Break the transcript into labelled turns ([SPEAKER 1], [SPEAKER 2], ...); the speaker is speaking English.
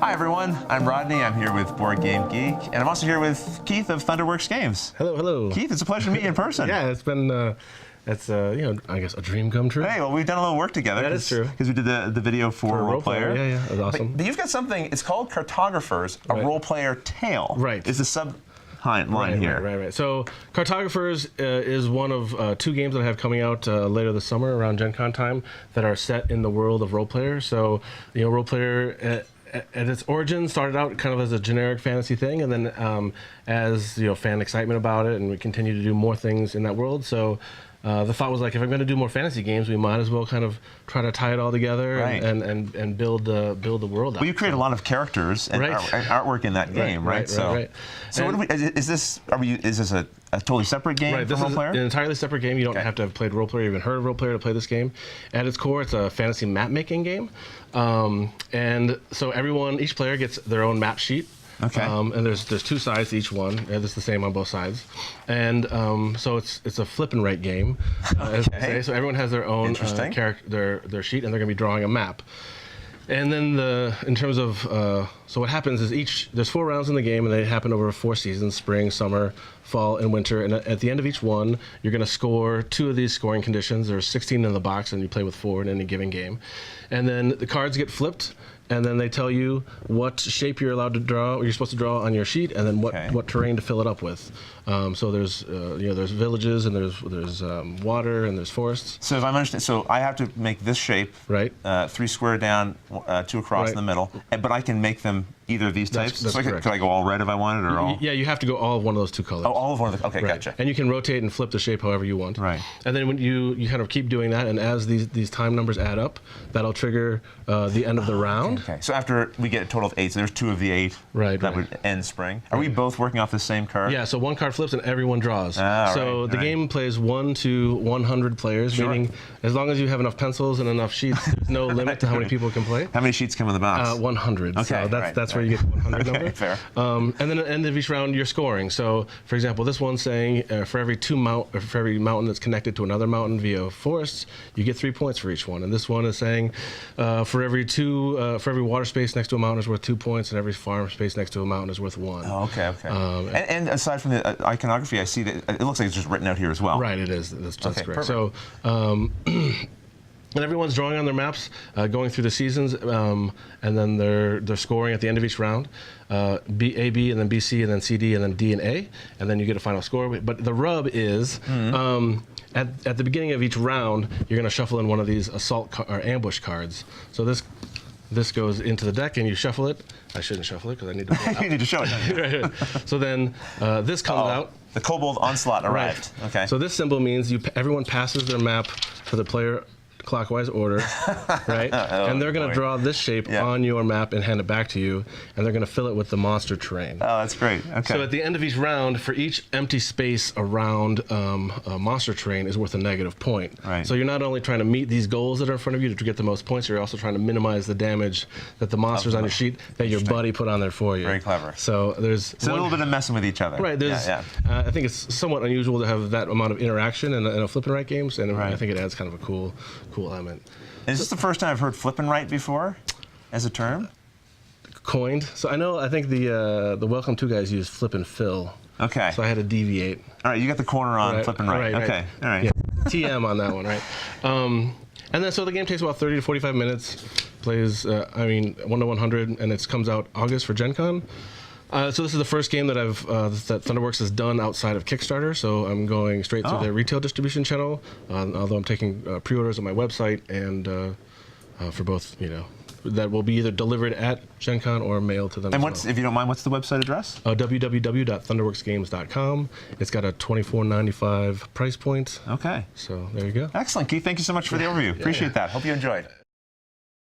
[SPEAKER 1] Hi everyone, I'm Rodney. I'm here with Board Game Geek, and I'm also here with Keith of Thunderworks Games.
[SPEAKER 2] Hello, hello.
[SPEAKER 1] Keith, it's a pleasure to meet you in person.
[SPEAKER 2] Yeah, it's been, I guess a dream come true.
[SPEAKER 1] Hey, well, we've done a little work together.
[SPEAKER 2] That is true.
[SPEAKER 1] Because we did the video for Role Player.
[SPEAKER 2] Yeah, that was awesome.
[SPEAKER 1] But you've got something, it's called Cartographers, a Role Player Tale.
[SPEAKER 2] Right.
[SPEAKER 1] Is the line here.
[SPEAKER 2] Right. So Cartographers is one of two games that I have coming out later this summer around Gen Con time that are set in the world of Role Player. So, Role Player at its origin started out kind of as a generic fantasy thing, and then as fan excitement about it, and we continue to do more things in that world. So the thought was, like, if I'm going to do more fantasy games, we might as well kind of try to tie it all together and build the world out.
[SPEAKER 1] Well, you create a lot of characters and artwork in that game, right? So is this a totally separate game from Role Player?
[SPEAKER 2] This is an entirely separate game. You don't have to have played Role Player, even heard of Role Player to play this game. At its core, it's a fantasy map-making game. And so each player gets their own map sheet.
[SPEAKER 1] Okay.
[SPEAKER 2] And there's two sides to each one. It's the same on both sides. And so it's a flip and write game. As they say. So everyone has their own character, their sheet, and they're going to be drawing a map. And then in terms of, so what happens is there's 4 rounds in the game, and they happen over 4 seasons: spring, summer, fall, and winter. And at the end of each one, you're going to score 2 of these scoring conditions. There's 16 in the box, and you play with 4 in any given game. And then the cards get flipped, and then they tell you what shape you're allowed to draw, or you're supposed to draw on your sheet, and then what terrain to fill it up with. So there's there's villages, and there's water, and there's forests.
[SPEAKER 1] So if I'm understanding, so I have to make this shape, 3 square down, 2 across in the middle, but I can make them either of these types.
[SPEAKER 2] That's
[SPEAKER 1] so
[SPEAKER 2] correct.
[SPEAKER 1] Could I go all red if I wanted, or all?
[SPEAKER 2] Yeah, you have to go all of one of those 2 colors.
[SPEAKER 1] Oh, all of one of the. Okay, gotcha.
[SPEAKER 2] And you can rotate and flip the shape however you want.
[SPEAKER 1] Right.
[SPEAKER 2] And then when you kind of keep doing that, and as these time numbers add up, that'll trigger the end of the round.
[SPEAKER 1] Okay. So after we get a total of 8, so there's 2 of the 8.
[SPEAKER 2] Right.
[SPEAKER 1] That would end spring. Are we both working off the same card?
[SPEAKER 2] Yeah. So one card flips and everyone draws.
[SPEAKER 1] So
[SPEAKER 2] the game plays 1 to 100 players, meaning as long as you have enough pencils and enough sheets, there's no limit to how many people can play.
[SPEAKER 1] How many sheets come in the box? 100.
[SPEAKER 2] Okay. So that's where you get the 100 number.
[SPEAKER 1] Fair.
[SPEAKER 2] And then at the end of each round, you're scoring. So, for example, this one's saying for every mountain that's connected to another mountain via forests, you get 3 points for each one. And this one is saying for every water space next to a mountain is worth 2 points, and every farm space next to a mountain is worth 1.
[SPEAKER 1] Oh, okay. And aside from the iconography, I see that it looks like it's just written out here as well.
[SPEAKER 2] Right, it is. That's correct.
[SPEAKER 1] Perfect.
[SPEAKER 2] So. And everyone's drawing on their maps, going through the seasons, and then they're scoring at the end of each round. A, B, and then B, C, and then C, D, and then D and A, and then you get a final score. But the rub is, at the beginning of each round, you're going to shuffle in one of these assault or ambush cards. So this goes into the deck, and you shuffle it. I shouldn't shuffle it because I need to pull it out.
[SPEAKER 1] You need to show it.
[SPEAKER 2] Right. So then this comes out.
[SPEAKER 1] The Kobold Onslaught arrived.
[SPEAKER 2] Right.
[SPEAKER 1] Okay.
[SPEAKER 2] So this symbol means everyone passes their map to the player clockwise order, right? And they're going to draw this shape on your map and hand it back to you, and they're going to fill it with the monster terrain.
[SPEAKER 1] Oh, that's great. Okay.
[SPEAKER 2] So at the end of each round, for each empty space around a monster terrain is worth a negative point.
[SPEAKER 1] Right.
[SPEAKER 2] So you're not only trying to meet these goals that are in front of you to get the most points, you're also trying to minimize the damage that the monsters on your sheet that your buddy put on there for you.
[SPEAKER 1] Very clever.
[SPEAKER 2] So there's
[SPEAKER 1] a little bit of messing with each other.
[SPEAKER 2] Right. I think it's somewhat unusual to have that amount of interaction in a flip and write games, and I think it adds kind of a cool element.
[SPEAKER 1] Is this the first time I've heard flip and write before, as a term?
[SPEAKER 2] Coined. So I think the Welcome To guys use flip and fill.
[SPEAKER 1] Okay.
[SPEAKER 2] So I had to deviate.
[SPEAKER 1] All right, you got the corner on flip and write. Okay. All right.
[SPEAKER 2] Yeah. TM on that one, right? And then so the game takes about 30 to 45 minutes. Plays 1 to 100, and it comes out August for Gen Con. So this is the first game that that Thunderworks has done outside of Kickstarter. So I'm going straight through their retail distribution channel. Although I'm taking pre-orders on my website, and for both, that will be either delivered at Gen Con or mailed to them.
[SPEAKER 1] And if you don't mind, what's the website address?
[SPEAKER 2] www.thunderworksgames.com. It's got a $24.95 price point.
[SPEAKER 1] Okay.
[SPEAKER 2] So there you go.
[SPEAKER 1] Excellent, Keith. Thank you so much for the overview. Appreciate that. Hope you enjoyed.